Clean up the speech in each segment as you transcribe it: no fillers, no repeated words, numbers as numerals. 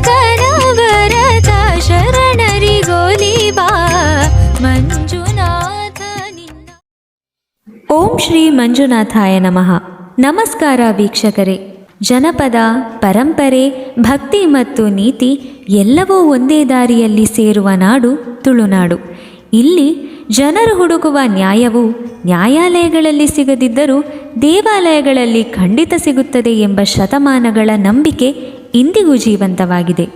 ಕರವರತ ಶರಣರಿಗೋಲಿಬಾ ಮಂಜುನಾಥ ನಿನ್ನ. ಓಂ ಶ್ರೀ ಮಂಜುನಾಥಾಯ ನಮಃ. ನಮಸ್ಕಾರ ವೀಕ್ಷಕರೇ. ಜನಪದ, ಪರಂಪರೆ, ಭಕ್ತಿ ಮತ್ತು ನೀತಿ ಎಲ್ಲವೂ ಒಂದೇ ದಾರಿಯಲ್ಲಿ ಸೇರುವ ನಾಡು ತುಳುನಾಡು. ಇಲ್ಲಿ ಜನರು ಹುಡುಕುವ ನ್ಯಾಯವು ನ್ಯಾಯಾಲಯಗಳಲ್ಲಿ ಸಿಗದಿದ್ದರೂ ದೇವಾಲಯಗಳಲ್ಲಿ ಖಂಡಿತ ಸಿಗುತ್ತದೆ ಎಂಬ ಶತಮಾನಗಳ ನಂಬಿಕೆ ಇಂದಿಗೂ ಜೀವಂತವಾಗಿದೆ.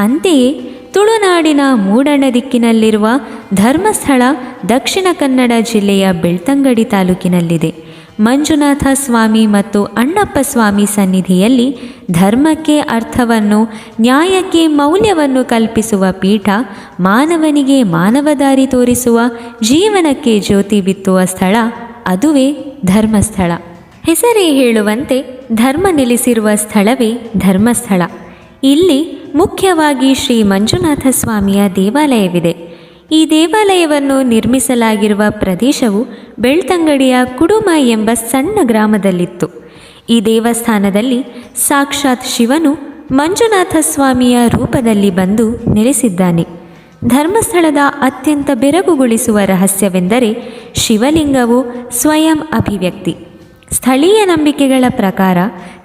ಅಂತೆಯೇ ತುಳುನಾಡಿನ ಮೂಡಣ ದಿಕ್ಕಿನಲ್ಲಿರುವ ಧರ್ಮಸ್ಥಳ ದಕ್ಷಿಣ ಕನ್ನಡ ಜಿಲ್ಲೆಯ ಬೆಳ್ತಂಗಡಿ ತಾಲೂಕಿನಲ್ಲಿದೆ. ಮಂಜುನಾಥ ಸ್ವಾಮಿ ಮತ್ತು ಅಣ್ಣಪ್ಪ ಸ್ವಾಮಿ ಸನ್ನಿಧಿಯಲ್ಲಿ ಧರ್ಮಕ್ಕೆ ಅರ್ಥವನ್ನು, ನ್ಯಾಯಕ್ಕೆ ಮೌಲ್ಯವನ್ನು ಕಲ್ಪಿಸುವ ಪೀಠ, ಮಾನವನಿಗೆ ಮಾನವ ದಾರಿ ತೋರಿಸುವ, ಜೀವನಕ್ಕೆ ಜ್ಯೋತಿ ಬಿತ್ತುವ ಸ್ಥಳ, ಅದುವೇ ಧರ್ಮಸ್ಥಳ. ಹೆಸರೇ ಹೇಳುವಂತೆ ಧರ್ಮ ನೆಲೆಸಿರುವ ಸ್ಥಳವೇ ಧರ್ಮಸ್ಥಳ. ಇಲ್ಲಿ ಮುಖ್ಯವಾಗಿ ಶ್ರೀ ಮಂಜುನಾಥ ಸ್ವಾಮಿಯ ದೇವಾಲಯವಿದೆ. ಈ ದೇವಾಲಯವನ್ನು ನಿರ್ಮಿಸಲಾಗಿರುವ ಪ್ರದೇಶವು ಬೆಳ್ತಂಗಡಿಯ ಕುಡುಮ ಎಂಬ ಸಣ್ಣ ಗ್ರಾಮದಲ್ಲಿತ್ತು. ಈ ದೇವಸ್ಥಾನದಲ್ಲಿ ಸಾಕ್ಷಾತ್ ಶಿವನು ಮಂಜುನಾಥ ಸ್ವಾಮಿಯ ರೂಪದಲ್ಲಿ ಬಂದು ನೆಲೆಸಿದ್ದಾನೆ. ಧರ್ಮಸ್ಥಳದ ಅತ್ಯಂತ ಬೆರಗುಗೊಳಿಸುವ ರಹಸ್ಯವೆಂದರೆ ಶಿವಲಿಂಗವು ಸ್ವಯಂ ಅಭಿವ್ಯಕ್ತಿ. ಸ್ಥಳೀಯ ನಂಬಿಕೆಗಳ ಪ್ರಕಾರ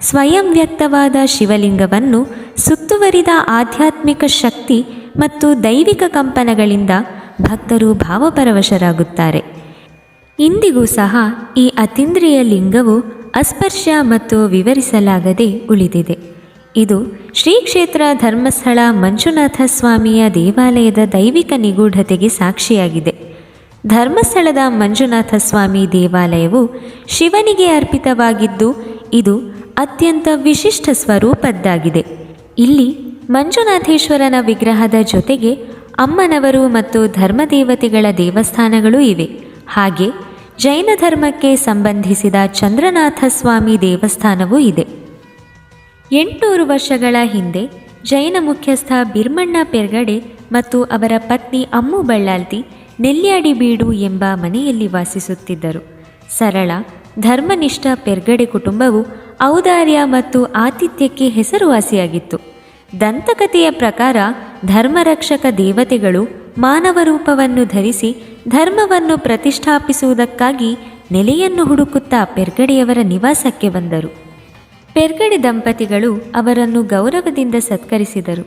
ಸ್ವಯಂ ವ್ಯಕ್ತವಾದ ಶಿವಲಿಂಗವನ್ನು ಸುತ್ತುವರಿದ ಆಧ್ಯಾತ್ಮಿಕ ಶಕ್ತಿ ಮತ್ತು ದೈವಿಕ ಕಂಪನಗಳಿಂದ ಭಕ್ತರು ಭಾವಪರವಶರಾಗುತ್ತಾರೆ. ಇಂದಿಗೂ ಸಹ ಈ ಅತೀಂದ್ರಿಯ ಲಿಂಗವು ಅಸ್ಪರ್ಶ ಮತ್ತು ವಿವರಿಸಲಾಗದೆ ಉಳಿದಿದೆ. ಇದು ಶ್ರೀ ಕ್ಷೇತ್ರ ಧರ್ಮಸ್ಥಳ ಮಂಜುನಾಥ ಸ್ವಾಮಿಯ ದೇವಾಲಯದ ದೈವಿಕ ನಿಗೂಢತೆಗೆ ಸಾಕ್ಷಿಯಾಗಿದೆ. ಧರ್ಮಸ್ಥಳದ ಮಂಜುನಾಥ ಸ್ವಾಮಿ ದೇವಾಲಯವು ಶಿವನಿಗೆ ಅರ್ಪಿತವಾಗಿದ್ದು ಇದು ಅತ್ಯಂತ ವಿಶಿಷ್ಟ ಸ್ವರೂಪದ್ದಾಗಿದೆ. ಇಲ್ಲಿ ಮಂಜುನಾಥೇಶ್ವರನ ವಿಗ್ರಹದ ಜೊತೆಗೆ ಅಮ್ಮನವರು ಮತ್ತು ಧರ್ಮದೇವತೆಗಳ ದೇವಸ್ಥಾನಗಳೂ ಇವೆ. ಹಾಗೆ ಜೈನ ಧರ್ಮಕ್ಕೆ ಸಂಬಂಧಿಸಿದ ಚಂದ್ರನಾಥ ಸ್ವಾಮಿ ದೇವಸ್ಥಾನವೂ ಇದೆ. 800 ವರ್ಷಗಳ ಹಿಂದೆ ಜೈನ ಮುಖ್ಯಸ್ಥ ಬಿರ್ಮಣ್ಣ ಪೆರ್ಗಡೆ ಮತ್ತು ಅವರ ಪತ್ನಿ ಅಮ್ಮು ಬಳ್ಳಾಲ್ತಿ ನೆಲ್ಯಾಡಿಬೀಡು ಎಂಬ ಮನೆಯಲ್ಲಿ ವಾಸಿಸುತ್ತಿದ್ದರು. ಸರಳ ಧರ್ಮನಿಷ್ಠ ಪೆರ್ಗಡೆ ಕುಟುಂಬವು ಔದಾರ್ಯ ಮತ್ತು ಆತಿಥ್ಯಕ್ಕೆ ಹೆಸರುವಾಸಿಯಾಗಿತ್ತು. ದಂತಕಥೆಯ ಪ್ರಕಾರ ಧರ್ಮರಕ್ಷಕ ದೇವತೆಗಳು ಮಾನವ ರೂಪವನ್ನು ಧರಿಸಿ ಧರ್ಮವನ್ನು ಪ್ರತಿಷ್ಠಾಪಿಸುವುದಕ್ಕಾಗಿ ನೆಲೆಯನ್ನು ಹುಡುಕುತ್ತಾ ಪೆರ್ಗಡೆಯವರ ನಿವಾಸಕ್ಕೆ ಬಂದರು. ಪೆರ್ಗಡೆ ದಂಪತಿಗಳು ಅವರನ್ನು ಗೌರವದಿಂದ ಸತ್ಕರಿಸಿದರು.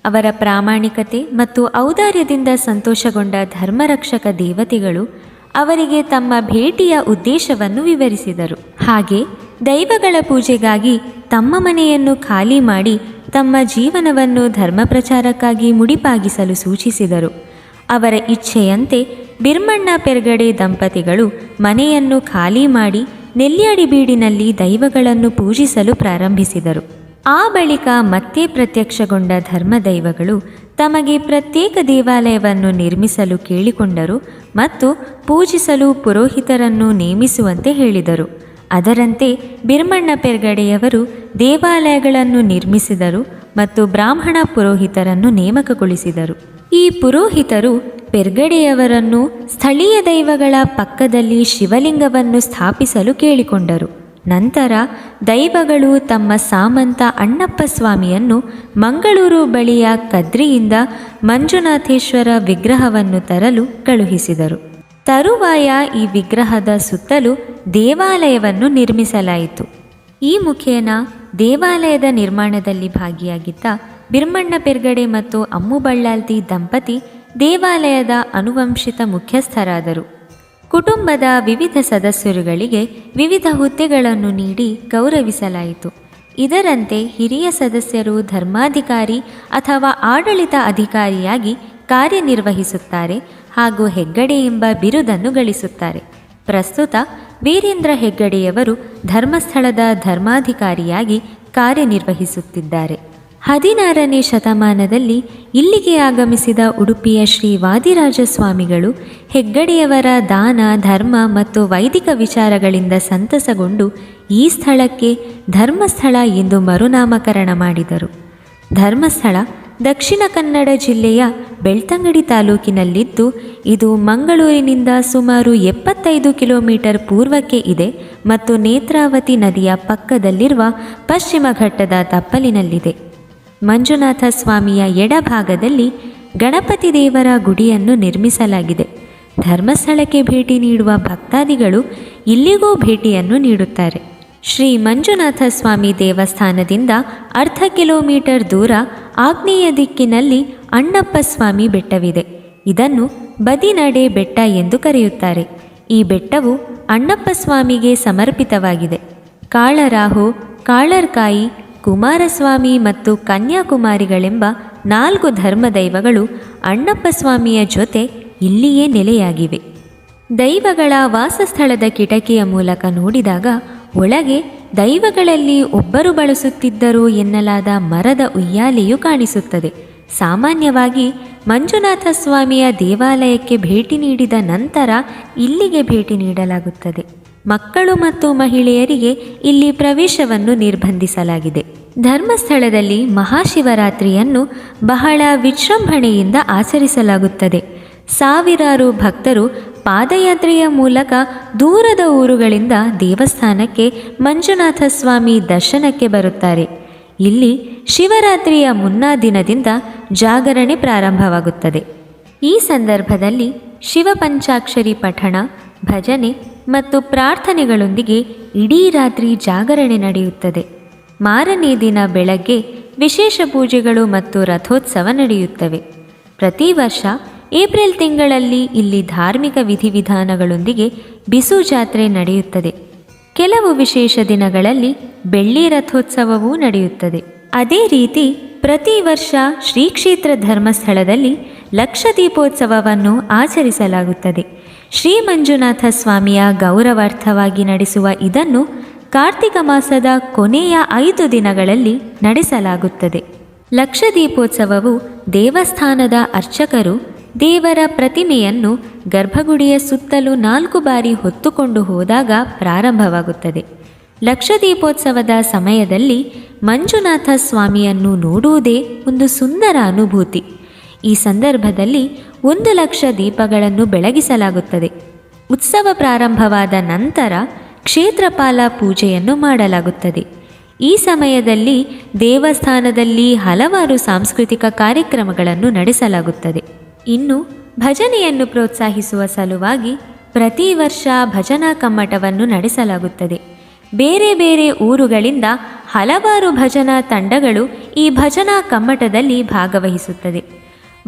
ಅವರ ಪ್ರಾಮಾಣಿಕತೆ ಮತ್ತು ಔದಾರ್ಯದಿಂದ ಸಂತೋಷಗೊಂಡ ಧರ್ಮರಕ್ಷಕ ದೇವತೆಗಳು ಅವರಿಗೆ ತಮ್ಮ ಭೇಟಿಯ ಉದ್ದೇಶವನ್ನು ವಿವರಿಸಿದರು. ಹಾಗೆ ದೈವಗಳ ಪೂಜೆಗಾಗಿ ತಮ್ಮ ಮನೆಯನ್ನು ಖಾಲಿ ಮಾಡಿ ತಮ್ಮ ಜೀವನವನ್ನು ಧರ್ಮ ಪ್ರಚಾರಕ್ಕಾಗಿ ಮುಡಿಪಾಗಿಸಲು ಸೂಚಿಸಿದರು. ಅವರ ಇಚ್ಛೆಯಂತೆ ಬಿರ್ಮಣ್ಣ ಪೆರ್ಗಡೆ ದಂಪತಿಗಳು ಮನೆಯನ್ನು ಖಾಲಿ ಮಾಡಿ ನೆಲ್ಯಾಡಿಬೀಡಿನಲ್ಲಿ ದೈವಗಳನ್ನು ಪೂಜಿಸಲು ಪ್ರಾರಂಭಿಸಿದರು. ಆ ಬಳಿಕ ಮತ್ತೆ ಪ್ರತ್ಯಕ್ಷಗೊಂಡ ಧರ್ಮದೈವಗಳು ತಮಗೆ ಪ್ರತ್ಯೇಕ ದೇವಾಲಯವನ್ನು ನಿರ್ಮಿಸಲು ಕೇಳಿಕೊಂಡರು ಮತ್ತು ಪೂಜಿಸಲು ಪುರೋಹಿತರನ್ನು ನೇಮಿಸುವಂತೆ ಹೇಳಿದರು. ಅದರಂತೆ ಬಿರ್ಮಣ್ಣ ಪೆರ್ಗಡೆಯವರು ದೇವಾಲಯಗಳನ್ನು ನಿರ್ಮಿಸಿದರು ಮತ್ತು ಬ್ರಾಹ್ಮಣ ಪುರೋಹಿತರನ್ನು ನೇಮಕಗೊಳಿಸಿದರು. ಈ ಪುರೋಹಿತರು ಪೆರ್ಗಡೆಯವರನ್ನು ಸ್ಥಳೀಯ ದೈವಗಳ ಪಕ್ಕದಲ್ಲಿ ಶಿವಲಿಂಗವನ್ನು ಸ್ಥಾಪಿಸಲು ಕೇಳಿಕೊಂಡರು. ನಂತರ ದೈವಗಳು ತಮ್ಮ ಸಾಮಂತ ಅಣ್ಣಪ್ಪ ಸ್ವಾಮಿಯನ್ನು ಮಂಗಳೂರು ಬಳಿಯ ಕದ್ರಿಯಿಂದ ಮಂಜುನಾಥೇಶ್ವರ ವಿಗ್ರಹವನ್ನು ತರಲು ಕಳುಹಿಸಿದರು. ತರುವಾಯ ಈ ವಿಗ್ರಹದ ಸುತ್ತಲೂ ದೇವಾಲಯವನ್ನು ನಿರ್ಮಿಸಲಾಯಿತು. ಈ ಮುಖೇನ ದೇವಾಲಯದ ನಿರ್ಮಾಣದಲ್ಲಿ ಭಾಗಿಯಾಗಿದ್ದ ಬಿರ್ಮಣ್ಣ ಪೆರ್ಗಡೆ ಮತ್ತು ಅಮ್ಮು ಬಳ್ಳಾಲ್ತಿ ದಂಪತಿ ದೇವಾಲಯದ ಅನುವಂಶಿತ ಮುಖ್ಯಸ್ಥರಾದರು. ಕುಟುಂಬದ ವಿವಿಧ ಸದಸ್ಯರುಗಳಿಗೆ ವಿವಿಧ ಹುದ್ದೆಗಳನ್ನು ನೀಡಿ ಗೌರವಿಸಲಾಯಿತು. ಇದರಂತೆ ಹಿರಿಯ ಸದಸ್ಯರು ಧರ್ಮಾಧಿಕಾರಿ ಅಥವಾ ಆಡಳಿತ ಅಧಿಕಾರಿಯಾಗಿ ಕಾರ್ಯನಿರ್ವಹಿಸುತ್ತಾರೆ ಹಾಗೂ ಹೆಗ್ಗಡೆ ಎಂಬ ಬಿರುದನ್ನು ಗಳಿಸುತ್ತಾರೆ. ಪ್ರಸ್ತುತ ವೀರೇಂದ್ರ ಹೆಗ್ಗಡೆಯವರು ಧರ್ಮಸ್ಥಳದ ಧರ್ಮಾಧಿಕಾರಿಯಾಗಿ ಕಾರ್ಯನಿರ್ವಹಿಸುತ್ತಿದ್ದಾರೆ. 16ನೇ ಶತಮಾನದಲ್ಲಿ ಇಲ್ಲಿಗೆ ಆಗಮಿಸಿದ ಉಡುಪಿಯ ಶ್ರೀ ವಾದಿರಾಜ ಸ್ವಾಮಿಗಳು ಹೆಗ್ಗಡೆಯವರ ದಾನ, ಧರ್ಮ ಮತ್ತು ವೈದಿಕ ವಿಚಾರಗಳಿಂದ ಸಂತಸಗೊಂಡು ಈ ಸ್ಥಳಕ್ಕೆ ಧರ್ಮಸ್ಥಳ ಎಂದು ಮರುನಾಮಕರಣ ಮಾಡಿದರು. ಧರ್ಮಸ್ಥಳ ದಕ್ಷಿಣ ಕನ್ನಡ ಜಿಲ್ಲೆಯ ಬೆಳ್ತಂಗಡಿ ತಾಲೂಕಿನಲ್ಲಿದ್ದು ಇದು ಮಂಗಳೂರಿನಿಂದ ಸುಮಾರು 75 ಕಿಲೋಮೀಟರ್ ಪೂರ್ವಕ್ಕೆ ಇದೆ ಮತ್ತು ನೇತ್ರಾವತಿ ನದಿಯ ಪಕ್ಕದಲ್ಲಿರುವ ಪಶ್ಚಿಮ ಘಟ್ಟದ ತಪ್ಪಲಿನಲ್ಲಿದೆ. ಮಂಜುನಾಥ ಸ್ವಾಮಿಯ ಎಡಭಾಗದಲ್ಲಿ ಗಣಪತಿ ದೇವರ ಗುಡಿಯನ್ನು ನಿರ್ಮಿಸಲಾಗಿದೆ. ಧರ್ಮಸ್ಥಳಕ್ಕೆ ಭೇಟಿ ನೀಡುವ ಭಕ್ತಾದಿಗಳು ಇಲ್ಲಿಗೂ ಭೇಟಿಯನ್ನು ನೀಡುತ್ತಾರೆ. ಶ್ರೀ ಮಂಜುನಾಥ ಸ್ವಾಮಿ ದೇವಸ್ಥಾನದಿಂದ ಅರ್ಧ ಕಿಲೋಮೀಟರ್ ದೂರ ಆಗ್ನೇಯ ದಿಕ್ಕಿನಲ್ಲಿ ಅಣ್ಣಪ್ಪ ಸ್ವಾಮಿ ಬೆಟ್ಟವಿದೆ. ಇದನ್ನು ಬದಿನಡೆ ಬೆಟ್ಟ ಎಂದು ಕರೆಯುತ್ತಾರೆ. ಈ ಬೆಟ್ಟವು ಅಣ್ಣಪ್ಪ ಸ್ವಾಮಿಗೆ ಸಮರ್ಪಿತವಾಗಿದೆ. ಕಾಳರಾಹು, ಕಾಳರ್ಕಾಯಿ, ಕುಮಾರಸ್ವಾಮಿ ಮತ್ತು ಕನ್ಯಾಕುಮಾರಿಗಳೆಂಬ 4 ಧರ್ಮದೈವಗಳು ಅಣ್ಣಪ್ಪ ಸ್ವಾಮಿಯ ಜೊತೆ ಇಲ್ಲಿಯೇ ನೆಲೆಯಾಗಿವೆ. ದೈವಗಳ ವಾಸಸ್ಥಳದ ಕಿಟಕಿಯ ಮೂಲಕ ನೋಡಿದಾಗ ಒಳಗೆ ದೈವಗಳಲ್ಲಿ ಒಬ್ಬರು ಬಳಸುತ್ತಿದ್ದರು ಎನ್ನಲಾದ ಮರದ ಉಯ್ಯಾಲೆಯು ಕಾಣಿಸುತ್ತದೆ. ಸಾಮಾನ್ಯವಾಗಿ ಮಂಜುನಾಥ ಸ್ವಾಮಿಯ ದೇವಾಲಯಕ್ಕೆ ಭೇಟಿ ನೀಡಿದ ನಂತರ ಇಲ್ಲಿಗೆ ಭೇಟಿ ನೀಡಲಾಗುತ್ತದೆ. ಮಕ್ಕಳು ಮತ್ತು ಮಹಿಳೆಯರಿಗೆ ಇಲ್ಲಿ ಪ್ರವೇಶವನ್ನು ನಿರ್ಬಂಧಿಸಲಾಗಿದೆ. ಧರ್ಮಸ್ಥಳದಲ್ಲಿ ಮಹಾಶಿವರಾತ್ರಿಯನ್ನು ಬಹಳ ವಿಜೃಂಭಣೆಯಿಂದ ಆಚರಿಸಲಾಗುತ್ತದೆ. ಸಾವಿರಾರು ಭಕ್ತರು ಪಾದಯಾತ್ರೆಯ ಮೂಲಕ ದೂರದ ಊರುಗಳಿಂದ ದೇವಸ್ಥಾನಕ್ಕೆ ಮಂಜುನಾಥ ಸ್ವಾಮಿ ದರ್ಶನಕ್ಕೆ ಬರುತ್ತಾರೆ. ಇಲ್ಲಿ ಶಿವರಾತ್ರಿಯ ಮುನ್ನಾ ದಿನದಿಂದ ಜಾಗರಣೆ ಪ್ರಾರಂಭವಾಗುತ್ತದೆ. ಈ ಸಂದರ್ಭದಲ್ಲಿ ಶಿವ ಪಂಚಾಕ್ಷರಿ ಪಠಣ, ಭಜನೆ ಮತ್ತು ಪ್ರಾರ್ಥನೆಗಳೊಂದಿಗೆ ಇಡೀ ರಾತ್ರಿ ಜಾಗರಣೆ ನಡೆಯುತ್ತದೆ. ಮಾರನೇ ದಿನ ಬೆಳಗ್ಗೆ ವಿಶೇಷ ಪೂಜೆಗಳು ಮತ್ತು ರಥೋತ್ಸವ ನಡೆಯುತ್ತವೆ. ಪ್ರತಿ ವರ್ಷ ಏಪ್ರಿಲ್ ತಿಂಗಳಲ್ಲಿ ಇಲ್ಲಿ ಧಾರ್ಮಿಕ ವಿಧಿವಿಧಾನಗಳೊಂದಿಗೆ ಬಿಸು ಜಾತ್ರೆ ನಡೆಯುತ್ತದೆ. ಕೆಲವು ವಿಶೇಷ ದಿನಗಳಲ್ಲಿ ಬೆಳ್ಳಿ ರಥೋತ್ಸವವೂ ನಡೆಯುತ್ತದೆ. ಅದೇ ರೀತಿ ಪ್ರತಿ ವರ್ಷ ಶ್ರೀ ಕ್ಷೇತ್ರ ಧರ್ಮಸ್ಥಳದಲ್ಲಿ ಲಕ್ಷ ದೀಪೋತ್ಸವವನ್ನು ಆಚರಿಸಲಾಗುತ್ತದೆ. ಶ್ರೀ ಮಂಜುನಾಥ ಸ್ವಾಮಿಯ ಗೌರವಾರ್ಥವಾಗಿ ನಡೆಸುವ ಇದನ್ನು ಕಾರ್ತಿಕ ಮಾಸದ ಕೊನೆಯ 5 ದಿನಗಳಲ್ಲಿ ನಡೆಸಲಾಗುತ್ತದೆ. ಲಕ್ಷ ದೀಪೋತ್ಸವವು ದೇವಸ್ಥಾನದ ಅರ್ಚಕರು ದೇವರ ಪ್ರತಿಮೆಯನ್ನು ಗರ್ಭಗುಡಿಯ ಸುತ್ತಲೂ 4 ಬಾರಿ ಹೊತ್ತುಕೊಂಡು ಹೋದಾಗ ಪ್ರಾರಂಭವಾಗುತ್ತದೆ. ಲಕ್ಷ ದೀಪೋತ್ಸವದ ಸಮಯದಲ್ಲಿ ಮಂಜುನಾಥ ಸ್ವಾಮಿಯನ್ನು ನೋಡುವುದೇ ಒಂದು ಸುಂದರ ಅನುಭೂತಿ. ಈ ಸಂದರ್ಭದಲ್ಲಿ 1 ಲಕ್ಷ ದೀಪಗಳನ್ನು ಬೆಳಗಿಸಲಾಗುತ್ತದೆ. ಉತ್ಸವ ಪ್ರಾರಂಭವಾದ ನಂತರ ಕ್ಷೇತ್ರಪಾಲ ಪೂಜೆಯನ್ನು ಮಾಡಲಾಗುತ್ತದೆ. ಈ ಸಮಯದಲ್ಲಿ ದೇವಸ್ಥಾನದಲ್ಲಿ ಹಲವಾರು ಸಾಂಸ್ಕೃತಿಕ ಕಾರ್ಯಕ್ರಮಗಳನ್ನು ನಡೆಸಲಾಗುತ್ತದೆ. ಇನ್ನು ಭಜನೆಯನ್ನು ಪ್ರೋತ್ಸಾಹಿಸುವ ಸಲುವಾಗಿ ಪ್ರತಿ ವರ್ಷ ಭಜನಾ ಕಮ್ಮಟವನ್ನು ನಡೆಸಲಾಗುತ್ತದೆ. ಬೇರೆ ಬೇರೆ ಊರುಗಳಿಂದ ಹಲವಾರು ಭಜನಾ ತಂಡಗಳು ಈ ಭಜನಾ ಕಮ್ಮಟದಲ್ಲಿ ಭಾಗವಹಿಸುತ್ತದೆ.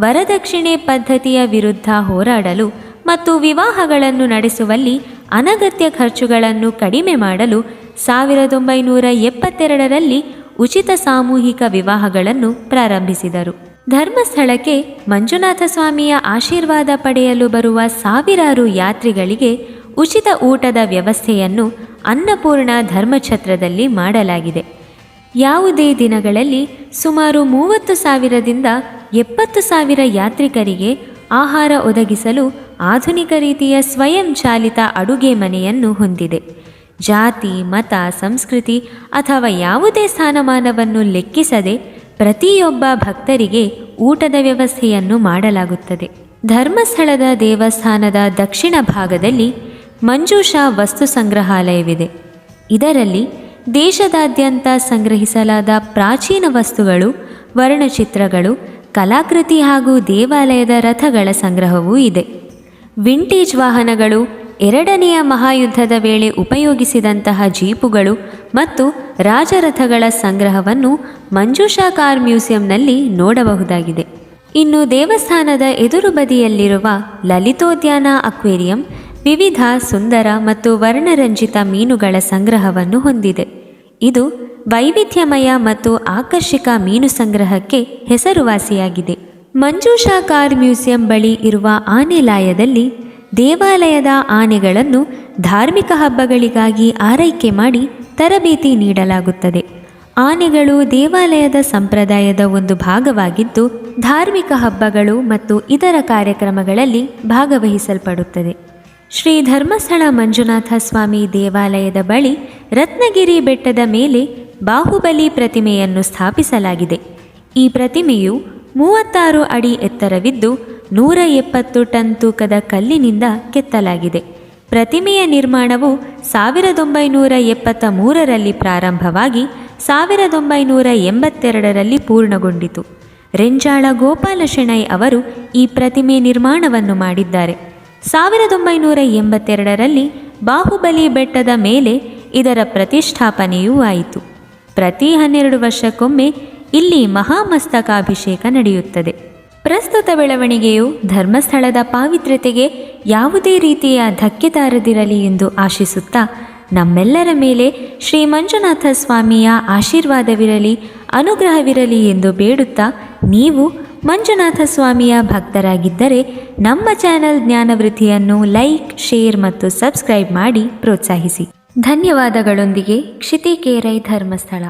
ವರದಕ್ಷಿಣೆ ಪದ್ಧತಿಯ ವಿರುದ್ಧ ಹೋರಾಡಲು ಮತ್ತು ವಿವಾಹಗಳನ್ನು ನಡೆಸುವಲ್ಲಿ ಅನಗತ್ಯ ಖರ್ಚುಗಳನ್ನು ಕಡಿಮೆ ಮಾಡಲು 1972ರಲ್ಲಿ ಉಚಿತ ಸಾಮೂಹಿಕ ವಿವಾಹಗಳನ್ನು ಪ್ರಾರಂಭಿಸಿದರು. ಧರ್ಮಸ್ಥಳಕ್ಕೆ ಮಂಜುನಾಥ ಸ್ವಾಮಿಯ ಆಶೀರ್ವಾದ ಪಡೆಯಲು ಬರುವ ಸಾವಿರಾರು ಯಾತ್ರಿಗಳಿಗೆ ಉಚಿತ ಊಟದ ವ್ಯವಸ್ಥೆಯನ್ನು ಅನ್ನಪೂರ್ಣ ಧರ್ಮಛತ್ರದಲ್ಲಿ ಮಾಡಲಾಗಿದೆ. ಯಾವುದೇ ದಿನಗಳಲ್ಲಿ ಸುಮಾರು 30,000ದಿಂದ 70,000 ಯಾತ್ರಿಕರಿಗೆ ಆಹಾರ ಒದಗಿಸಲು ಆಧುನಿಕ ರೀತಿಯ ಸ್ವಯಂ ಚಾಲಿತ ಅಡುಗೆ ಮನೆಯನ್ನು ಹೊಂದಿದೆ. ಜಾತಿ, ಮತ, ಸಂಸ್ಕೃತಿ ಅಥವಾ ಯಾವುದೇ ಸ್ಥಾನಮಾನವನ್ನು ಲೆಕ್ಕಿಸದೆ ಪ್ರತಿಯೊಬ್ಬ ಭಕ್ತರಿಗೆ ಊಟದ ವ್ಯವಸ್ಥೆಯನ್ನು ಮಾಡಲಾಗುತ್ತದೆ. ಧರ್ಮಸ್ಥಳದ ದೇವಸ್ಥಾನದ ದಕ್ಷಿಣ ಭಾಗದಲ್ಲಿ ಮಂಜೂಷಾ ವಸ್ತು ಸಂಗ್ರಹಾಲಯವಿದೆ. ಇದರಲ್ಲಿ ದೇಶದಾದ್ಯಂತ ಸಂಗ್ರಹಿಸಲಾದ ಪ್ರಾಚೀನ ವಸ್ತುಗಳು, ವರ್ಣಚಿತ್ರಗಳು, ಕಲಾಕೃತಿ ಹಾಗೂ ದೇವಾಲಯದ ರಥಗಳ ಸಂಗ್ರಹವೂ ಇದೆ. ವಿಂಟೇಜ್ ವಾಹನಗಳು, 2ನೇ ಮಹಾಯುದ್ಧದ ವೇಳೆ ಉಪಯೋಗಿಸಿದಂತಹ ಜೀಪುಗಳು ಮತ್ತು ರಾಜರಥಗಳ ಸಂಗ್ರಹವನ್ನು ಮಂಜೂಷಾ ಕಾರ್ ಮ್ಯೂಸಿಯಂನಲ್ಲಿ ನೋಡಬಹುದಾಗಿದೆ. ಇನ್ನು ದೇವಸ್ಥಾನದ ಎದುರು ಬದಿಯಲ್ಲಿರುವ ಲಲಿತೋದ್ಯಾನ ಅಕ್ವೇರಿಯಂ ವಿವಿಧ ಸುಂದರ ಮತ್ತು ವರ್ಣರಂಜಿತ ಮೀನುಗಳ ಸಂಗ್ರಹವನ್ನು ಹೊಂದಿದೆ. ಇದು ವೈವಿಧ್ಯಮಯ ಮತ್ತು ಆಕರ್ಷಕ ಮೀನು ಸಂಗ್ರಹಕ್ಕೆ ಹೆಸರುವಾಸಿಯಾಗಿದೆ. ಮಂಜೂಷಾ ಕಾರ್ ಮ್ಯೂಸಿಯಂ ಬಳಿ ಇರುವ ಆನೆಲಾಯದಲ್ಲಿ ದೇವಾಲಯದ ಆನೆಗಳನ್ನು ಧಾರ್ಮಿಕ ಹಬ್ಬಗಳಿಗಾಗಿ ಆರೈಕೆ ಮಾಡಿ ತರಬೇತಿ ನೀಡಲಾಗುತ್ತದೆ. ಆನೆಗಳು ದೇವಾಲಯದ ಸಂಪ್ರದಾಯದ ಒಂದು ಭಾಗವಾಗಿದ್ದು ಧಾರ್ಮಿಕ ಹಬ್ಬಗಳು ಮತ್ತು ಇತರ ಕಾರ್ಯಕ್ರಮಗಳಲ್ಲಿ ಭಾಗವಹಿಸಲ್ಪಡುತ್ತದೆ. ಶ್ರೀ ಧರ್ಮಸ್ಥಳ ಮಂಜುನಾಥ ಸ್ವಾಮಿ ದೇವಾಲಯದ ಬಳಿ ರತ್ನಗಿರಿ ಬೆಟ್ಟದ ಮೇಲೆ ಬಾಹುಬಲಿ ಪ್ರತಿಮೆಯನ್ನು ಸ್ಥಾಪಿಸಲಾಗಿದೆ. ಈ ಪ್ರತಿಮೆಯು 36 ಅಡಿ ಎತ್ತರವಿದ್ದು 170 ಟನ್ ತೂಕದ ಕಲ್ಲಿನಿಂದ ಕೆತ್ತಲಾಗಿದೆ. ಪ್ರತಿಮೆಯ ನಿರ್ಮಾಣವು 1973ರಲ್ಲಿ ಪ್ರಾರಂಭವಾಗಿ 1982ರಲ್ಲಿ ಪೂರ್ಣಗೊಂಡಿತು. ರೆಂಜಾಳ ಗೋಪಾಲ ಶೆಣೈ ಅವರು ಈ ಪ್ರತಿಮೆ ನಿರ್ಮಾಣವನ್ನು ಮಾಡಿದ್ದಾರೆ. 1982ರಲ್ಲಿ ಬಾಹುಬಲಿ ಬೆಟ್ಟದ ಮೇಲೆ ಇದರ ಪ್ರತಿಷ್ಠಾಪನೆಯೂ ಆಯಿತು. ಪ್ರತಿ 12 ವರ್ಷಕ್ಕೊಮ್ಮೆ ಇಲ್ಲಿ ಮಹಾಮಸ್ತಕಾಭಿಷೇಕ ನಡೆಯುತ್ತದೆ. ಪ್ರಸ್ತುತ ಬೆಳವಣಿಗೆಯು ಧರ್ಮಸ್ಥಳದ ಪಾವಿತ್ರ್ಯತೆಗೆ ಯಾವುದೇ ರೀತಿಯ ಧಕ್ಕೆ ತಾರದಿರಲಿ ಎಂದು ಆಶಿಸುತ್ತಾ, ನಮ್ಮೆಲ್ಲರ ಮೇಲೆ ಶ್ರೀ ಮಂಜುನಾಥ ಸ್ವಾಮಿಯ ಆಶೀರ್ವಾದವಿರಲಿ, ಅನುಗ್ರಹವಿರಲಿ ಎಂದು ಬೇಡುತ್ತಾ, ನೀವು ಮಂಜುನಾಥ ಸ್ವಾಮಿಯ ಭಕ್ತರಾಗಿದ್ದರೆ ನಮ್ಮ ಚಾನೆಲ್ ಜ್ಞಾನವೃದ್ಧಿಯನ್ನು ಲೈಕ್, ಶೇರ್ ಮತ್ತು ಸಬ್ಸ್ಕ್ರೈಬ್ ಮಾಡಿ ಪ್ರೋತ್ಸಾಹಿಸಿ. ಧನ್ಯವಾದಗಳೊಂದಿಗೆ ಕ್ಷಿತಿ ಕೇರೈ ಧರ್ಮಸ್ಥಳ.